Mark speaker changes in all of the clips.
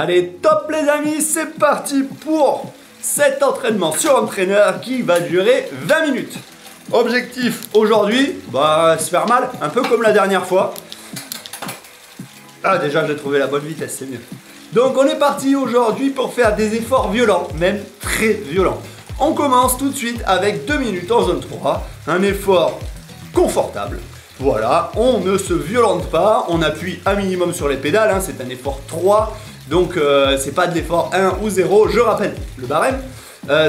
Speaker 1: Allez, top les amis, c'est parti pour cet entraînement sur Home Trainer qui va durer 20 minutes. Objectif aujourd'hui, se faire mal, un peu comme la dernière fois. Ah déjà j'ai trouvé la bonne vitesse, c'est mieux. Donc on est parti aujourd'hui pour faire des efforts violents, même très violents. On commence tout de suite avec 2 minutes en zone 3, un effort confortable. Voilà, on ne se violente pas, on appuie un minimum sur les pédales, hein, c'est un effort 3, donc c'est pas de l'effort 1 ou 0, je rappelle le barème,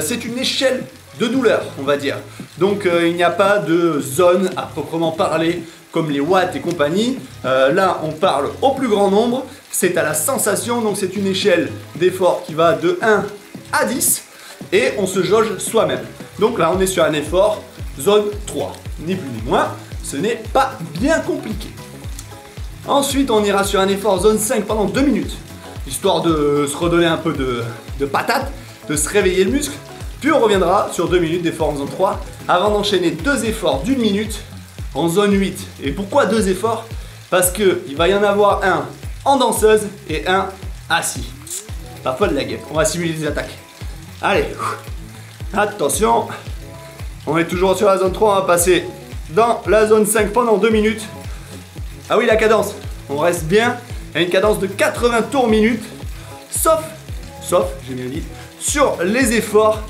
Speaker 1: c'est une échelle de douleur, on va dire. Donc il n'y a pas de zone à proprement parler, comme les watts et compagnie. Là, on parle au plus grand nombre, c'est à la sensation, donc c'est une échelle d'effort qui va de 1 à 10, et on se jauge soi-même. Donc là, on est sur un effort zone 3, ni plus ni moins. Ce n'est pas bien compliqué. Ensuite, on ira sur un effort zone 5 pendant 2 minutes, histoire de se redonner un peu de patate, de se réveiller le muscle. Puis on reviendra sur 2 minutes d'effort en zone 3, avant d'enchaîner 2 efforts d'1 minute en zone 8. Et pourquoi 2 efforts? Parce qu'il va y en avoir un en danseuse et un assis. Pas folle la gueule, on va simuler des attaques. Allez, attention, on est toujours sur la zone 3, on va passer dans la zone 5 pendant 2 minutes. Ah oui, la cadence, on reste bien à une cadence de 80 tours minute, sauf, j'ai bien dit, sur les efforts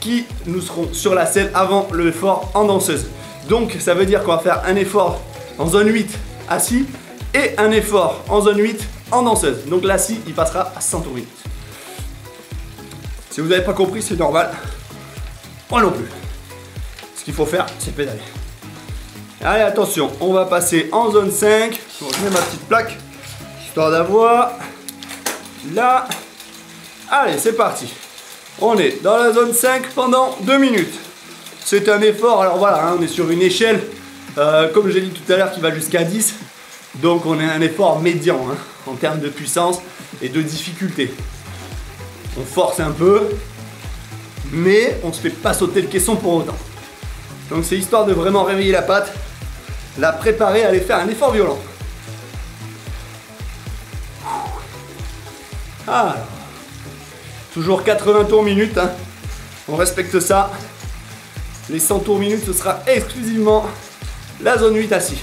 Speaker 1: qui nous seront sur la selle avant l'effort en danseuse. Donc ça veut dire qu'on va faire un effort en zone 8 assis et un effort en zone 8 en danseuse. Donc l'assis, il passera à 100 tours minute. Si vous n'avez pas compris, c'est normal. Moi non plus. Ce qu'il faut faire, c'est pédaler. Allez, attention, on va passer en zone 5. Bon, je mets ma petite plaque, histoire d'avoir là. Allez, c'est parti. On est dans la zone 5 pendant 2 minutes. C'est un effort, alors voilà, hein, on est sur une échelle, comme j'ai dit tout à l'heure, qui va jusqu'à 10. Donc on est un effort médian, hein, en termes de puissance et de difficulté. On force un peu, mais on ne se fait pas sauter le caisson pour autant. Donc c'est histoire de vraiment réveiller la patte, la préparer à aller faire un effort violent. Alors, toujours 80 tours minute, hein. On respecte ça. Les 100 tours minute, ce sera exclusivement la zone 8 assis.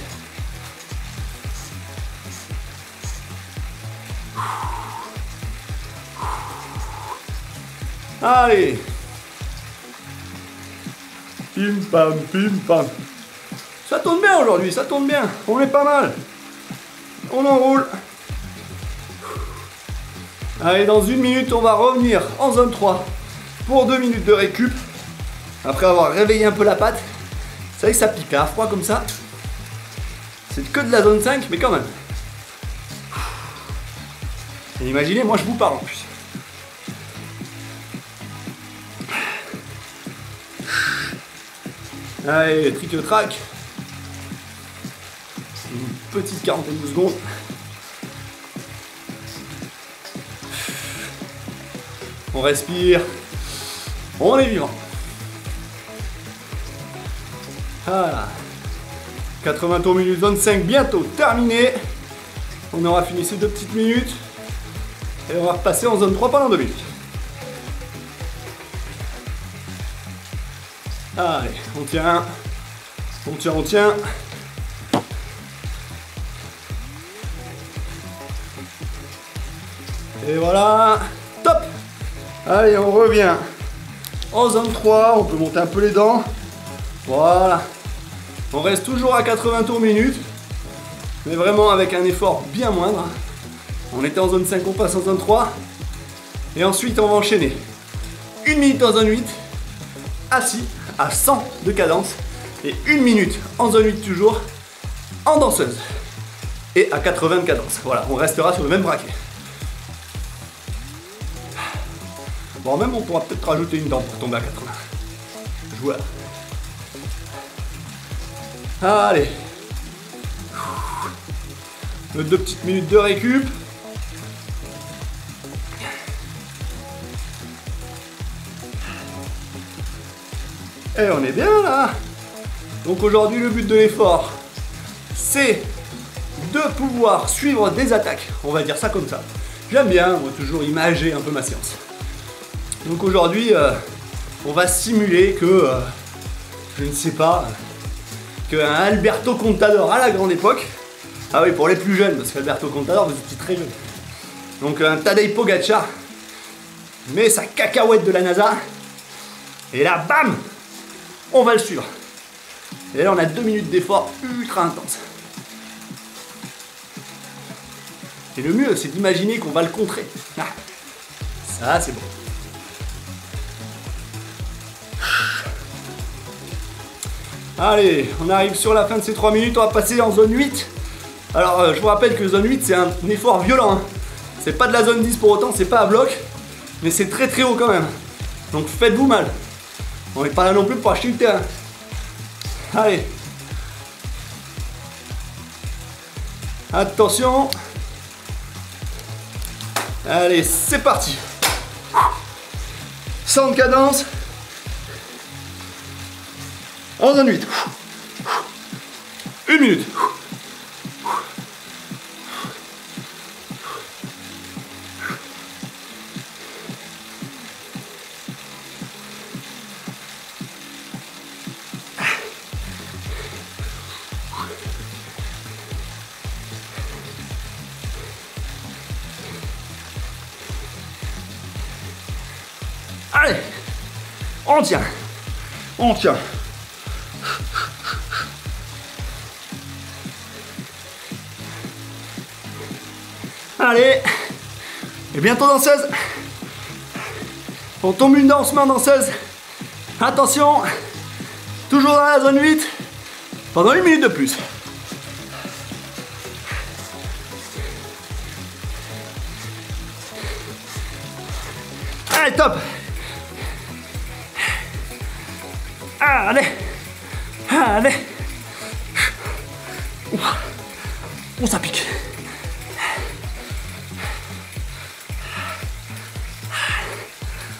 Speaker 1: Allez. Pim pam, pim pam. Ça tourne bien aujourd'hui, ça tourne bien. On est pas mal. On enroule. Allez, dans 1 minute, on va revenir en zone 3 pour 2 minutes de récup. Après avoir réveillé un peu la patte. Vous savez que ça pique à froid comme ça. C'est que de la zone 5, mais quand même. Et imaginez, moi je vous parle en plus. Allez, trick-track. Une petite quarantaine de secondes. On respire. On est vivant. Voilà. 80 tours minute, zone 5 bientôt terminé. On aura fini ces 2 petites minutes. Et on va repasser en zone 3 pendant 2 minutes. Allez, on tient. On tient, on tient. Et voilà. Top. Allez, on revient en zone 3. On peut monter un peu les dents. Voilà. On reste toujours à 80 tours minute. Mais vraiment avec un effort bien moindre. On était en zone 5, on passe en zone 3. Et ensuite, on va enchaîner 1 minute en zone 8. Assis à 100 de cadence. Et 1 minute en zone 8 toujours. En danseuse. Et à 80 de cadence. Voilà, on restera sur le même braquet. Bon, même on pourra peut-être rajouter une dent pour tomber à 80. Joueur. Allez. 2 petites minutes de récup. Et on est bien là. Donc aujourd'hui le but de l'effort, c'est de pouvoir suivre des attaques, on va dire ça comme ça, J'aime bien, moi, toujours imager un peu ma séance. Donc aujourd'hui, on va simuler que, je ne sais pas, qu'un Alberto Contador à la grande époque, ah oui, pour les plus jeunes, parce qu'Alberto Contador, vous étiez très jeune. Donc un Tadej Pogacar met sa cacahuète de la NASA, et là, bam, on va le suivre. Et là, on a 2 minutes d'effort ultra intense. Et le mieux, c'est d'imaginer qu'on va le contrer. Ah, ça, c'est bon. Allez, on arrive sur la fin de ces 3 minutes, on va passer en zone 8. Alors, je vous rappelle que zone 8, c'est un effort violent. Hein. C'est pas de la zone 10 pour autant, c'est pas à bloc, mais c'est très très haut quand même. Donc faites-vous mal. On n'est pas là non plus pour acheter le terrain. Allez. Attention. Allez, c'est parti. 100 de cadence. En zone 8. 1 minute. Allez, on tient, on tient. Allez, et bientôt danseuse. On tombe une danse main danseuse. Attention, toujours dans la zone 8, pendant 1 minute de plus. Allez, top. Allez, allez. Oh, ça pique.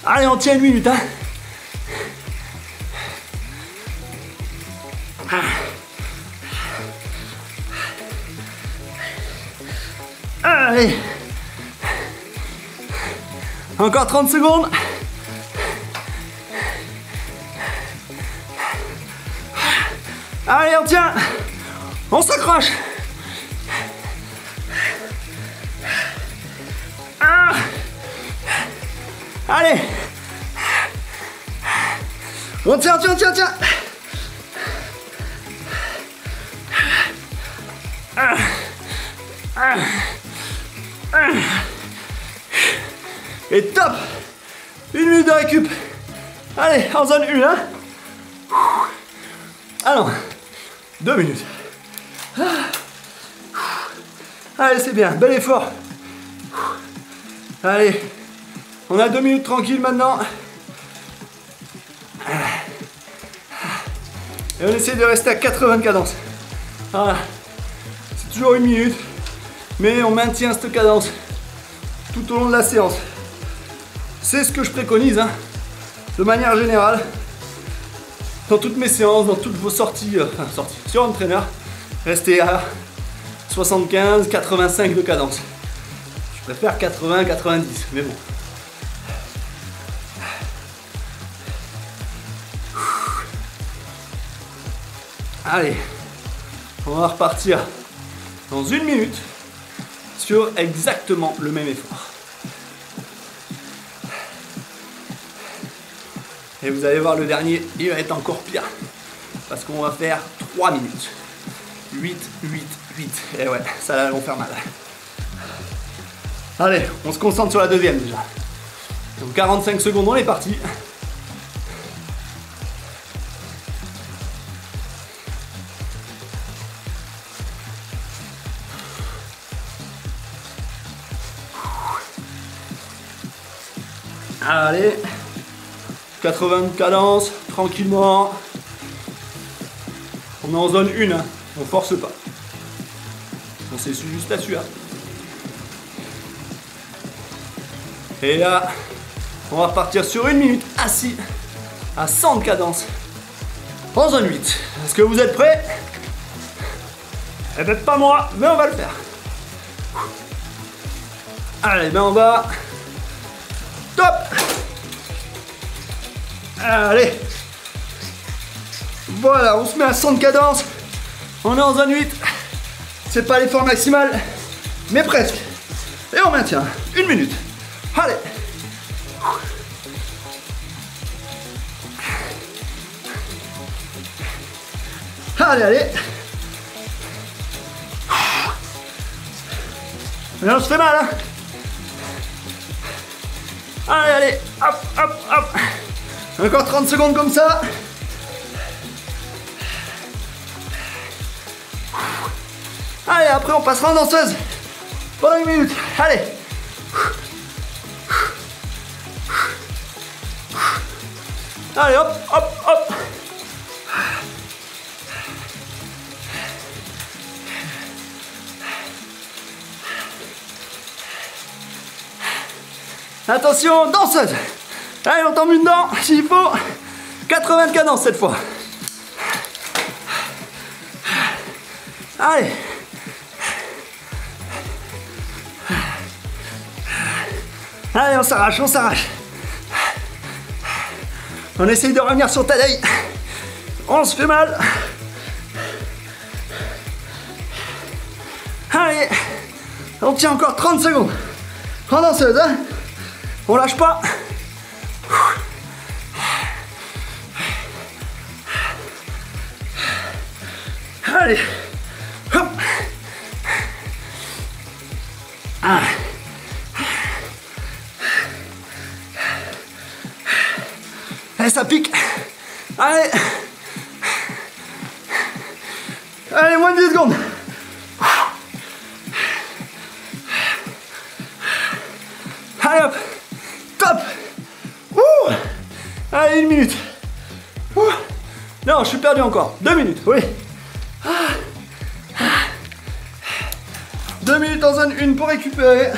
Speaker 1: Allez, on tient 1 minute, hein. Allez. Encore 30 secondes. Allez, on tient. On s'accroche. Allez. On tient, tiens, tiens, tiens. Et top. 1 minute de récup. Allez, en zone 1, hein. Ah non, 2 minutes. Allez, c'est bien, bel effort. Allez, on a 2 minutes tranquille maintenant. Et on essaie de rester à 80 de cadence. Voilà. C'est toujours 1 minute, mais on maintient cette cadence tout au long de la séance. C'est ce que je préconise, hein, de manière générale, dans toutes mes séances, dans toutes vos sorties sur entraîneur, restez à 75, 85 de cadence. Je préfère 80, 90, mais bon. Allez, on va repartir dans 1 minute sur exactement le même effort. Et vous allez voir, le dernier, il va être encore pire. Parce qu'on va faire 3 minutes. 8, 8, 8. Et ouais, ça va vont faire mal. Allez, on se concentre sur la deuxième déjà. Donc 45 secondes, on est parti. Allez, 80 de cadence, tranquillement. On est en zone 1, hein. On force pas. On s'essuie juste là-dessus. Hein. Et là, on va repartir sur 1 minute assis à 100 de cadence en zone 8. Est-ce que vous êtes prêts? Eh ben pas moi, mais on va le faire. Allez, main en bas. Top. Allez. Voilà, on se met à 100 de cadence. On est en zone 8. C'est pas l'effort maximal, mais presque. Et on maintient. 1 minute. Allez. Allez, allez. Mais on se fait mal, hein. Allez, allez. Hop, hop, hop. Encore 30 secondes comme ça. Allez, après on passera en danseuse. Pendant 1 minute. Allez. Allez, hop, hop, hop. Attention, danseuse. Allez, on tombe une dent, s'il faut. 80 de cadence cette fois. Allez. Allez, on s'arrache, on s'arrache. On essaye de revenir sur Tadei. On se fait mal. Allez. On tient encore 30 secondes. En danseuse, hein. On lâche pas. Allez. Hop. Ah. Allez, ça pique. Allez. Allez, moins de 10 secondes. Allez, hop. Top. Ouh. Allez, 1 minute. Ouh. Non, je suis perdu encore. 2 minutes, oui. 2 minutes en zone 1 pour récupérer.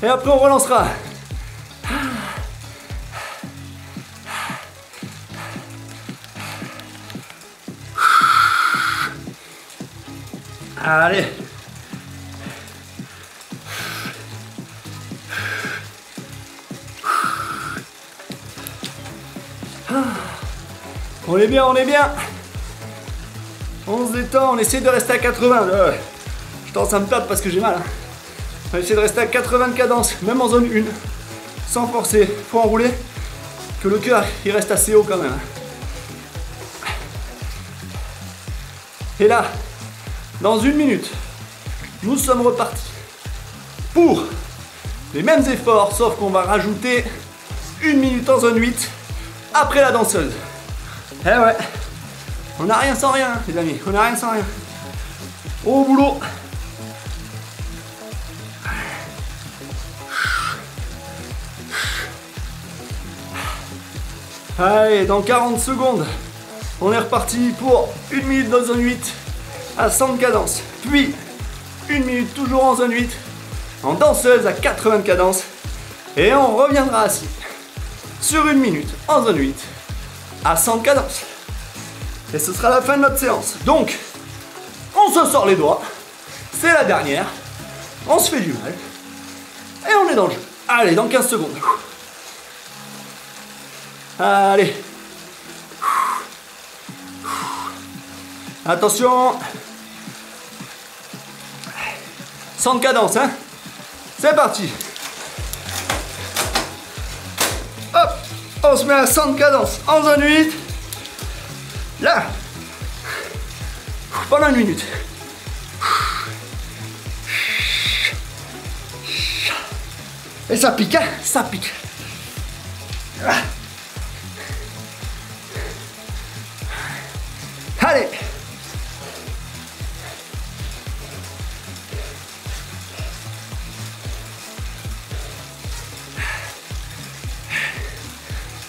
Speaker 1: Et après, on relancera. Allez. On est bien, on est bien. On se détend, on essaie de rester à 80. Je tendance à me perdre parce que j'ai mal. Hein. On va essayer de rester à 80 de cadence, même en zone 1. Sans forcer. Faut enrouler. Que le cœur, il reste assez haut quand même. Et là, dans 1 minute, nous sommes repartis pour les mêmes efforts, sauf qu'on va rajouter 1 minute en zone 8 après la danseuse. Eh ouais, on n'a rien sans rien, les amis, on n'a rien sans rien. Au boulot. Allez, dans 40 secondes, on est reparti pour 1 minute dans zone 8 à 100 de cadence. Puis 1 minute toujours en zone 8 en danseuse à 80 de cadence. Et on reviendra assis sur 1 minute en zone 8 à 100 de cadence. Et ce sera la fin de notre séance. Donc, on se sort les doigts. C'est la dernière. On se fait du mal. Et on est dans le jeu. Allez, dans 15 secondes. Allez. Attention. 100 de cadence, hein. C'est parti. Hop. On se met à 100 de cadence en zone 8. Là. Pendant 1 minute. Et ça pique, hein. Ça pique. Allez.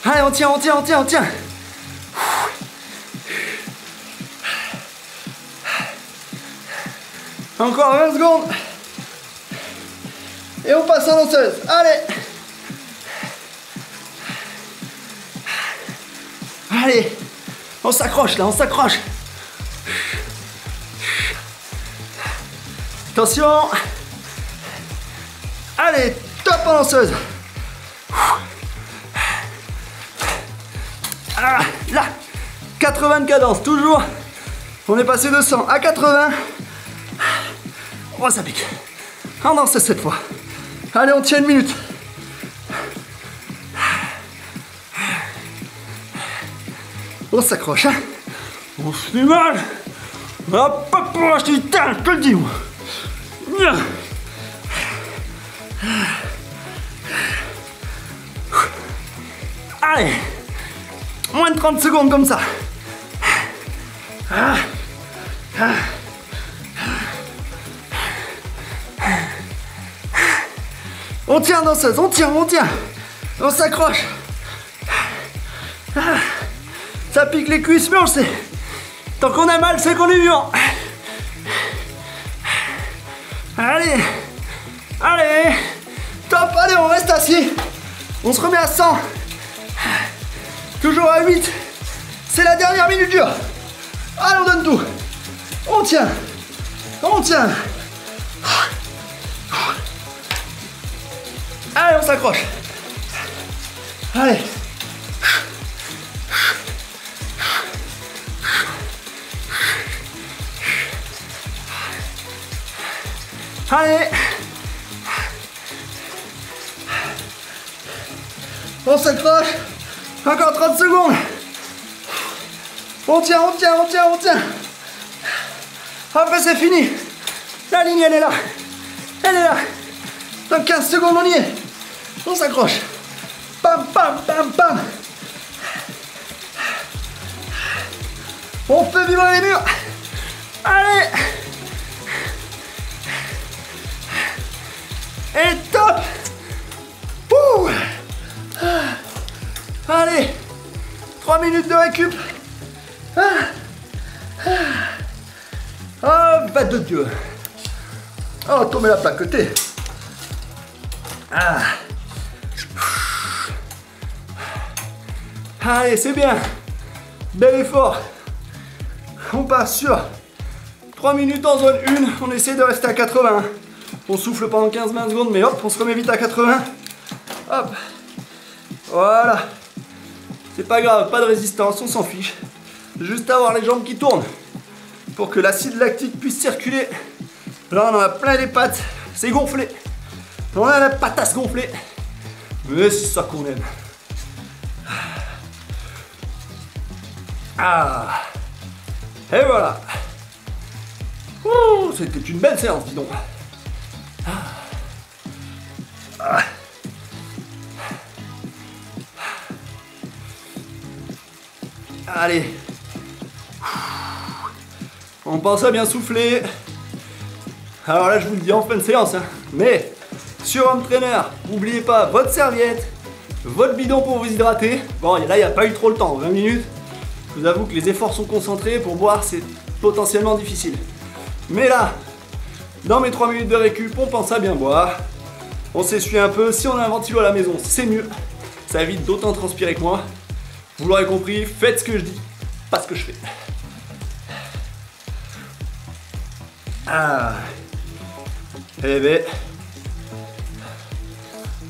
Speaker 1: Allez, on tient, on tient, on tient, on tient. Encore 20 secondes. Et on passe en danseuse. Allez. Allez. On s'accroche là, on s'accroche. Attention. Allez, top en lanceuse. Ah, là, 80 de cadence, toujours. On est passé de 100 à 80. Oh, ça pique. On danse cette fois. Allez, on tient une minute. On s'accroche, hein. On se fait mal. Hop, hop, je te le dis, moi. Allez, moins de 30 secondes comme ça. On tient danseuse, on tient. On s'accroche. Ça pique les cuisses, mais on le sait. Tant qu'on a mal, c'est qu'on est vivant. Allez, top, allez, on reste assis. On se remet à 100. Toujours à 8. C'est la dernière minute dure. Allez, on donne tout. On tient. Allez, on s'accroche. Allez. Allez. On s'accroche. Encore 30 secondes. On tient. Après c'est fini. La ligne elle est là. Dans 15 secondes on y est. On s'accroche. Pam. On fait vivre les murs. Allez. Et top. Ouh. Allez. 3 minutes de récup. Oh, va de Dieu. Oh, tombez la plaquetée. Allez, c'est bien. Bel effort. On passe sur 3 minutes en zone 1. On essaie de rester à 80. On souffle pendant 15-20 secondes, mais hop, on se remet vite à 80. Hop. Voilà. C'est pas grave, pas de résistance, on s'en fiche. Juste avoir les jambes qui tournent pour que l'acide lactique puisse circuler. Là, on en a plein les pattes. C'est gonflé. On a la patasse gonflée. Mais c'est ça qu'on aime. Et voilà. Ouh, c'était une belle séance, dis donc. Allez. On pense à bien souffler. Alors là, je vous le dis en fin de séance, hein. Mais sur Home Trainer, n'oubliez pas votre serviette, votre bidon pour vous hydrater. Bon, là, il n'y a pas eu trop le temps, 20 minutes. Je vous avoue que les efforts sont concentrés. Pour boire, c'est potentiellement difficile. Mais là, dans mes 3 minutes de récup, on pense à bien boire. On s'essuie un peu. Si on a un ventilo à la maison, c'est mieux. Ça évite d'autant transpirer que moi. Vous l'aurez compris, faites ce que je dis, pas ce que je fais. Eh ben.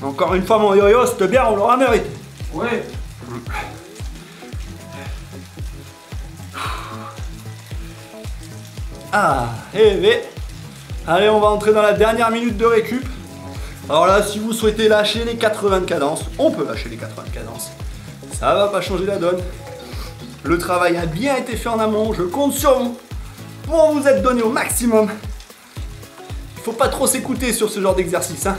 Speaker 1: Encore une fois, mon yo-yo, cette bière, on l'aura mérité.
Speaker 2: Ouais.
Speaker 1: Eh ben. Allez, on va entrer dans la dernière minute de récup. Alors là, si vous souhaitez lâcher les 80 de cadence, on peut lâcher les 80 de cadence. Ça va pas changer la donne. Le travail a bien été fait en amont, je compte sur vous pour vous être donné au maximum. Il faut pas trop s'écouter sur ce genre d'exercice, hein.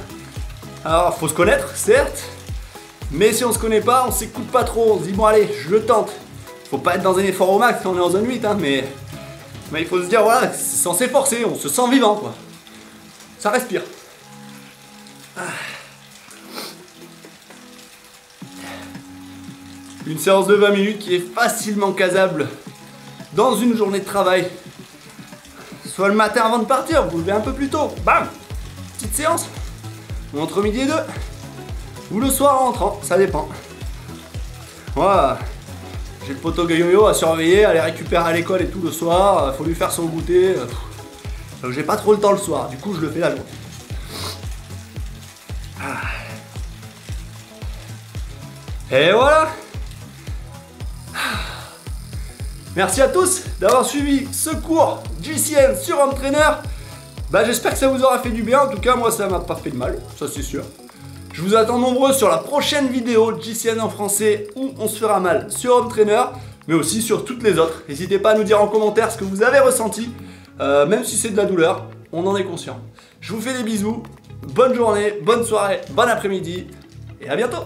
Speaker 1: Alors, faut se connaître, certes, mais si on se connaît pas, on s'écoute pas trop, on se dit bon allez, je le tente. Faut pas être dans un effort au max quand on est en zone 8, hein, mais il faut se dire voilà, sans s'efforcer, on se sent vivant quoi. Ça respire. Une séance de 20 minutes qui est facilement casable dans une journée de travail. Soit le matin avant de partir, vous levez un peu plus tôt, bam, petite séance. Ou entre midi et 2. Ou le soir en rentrant, ça dépend. Voilà. J'ai le poteau yo-yo à surveiller, à les récupérer à l'école et tout le soir. Faut lui faire son goûter. Donc j'ai pas trop le temps le soir, du coup je le fais la journée. Et voilà. Merci à tous d'avoir suivi ce cours GCN sur Home Trainer. J'espère que ça vous aura fait du bien. En tout cas, moi, ça m'a pas fait de mal, ça c'est sûr. Je vous attends nombreux sur la prochaine vidéo GCN en français où on se fera mal sur Home Trainer, mais aussi sur toutes les autres. N'hésitez pas à nous dire en commentaire ce que vous avez ressenti, même si c'est de la douleur, on en est conscient. Je vous fais des bisous, bonne journée, bonne soirée, bon après-midi, et à bientôt.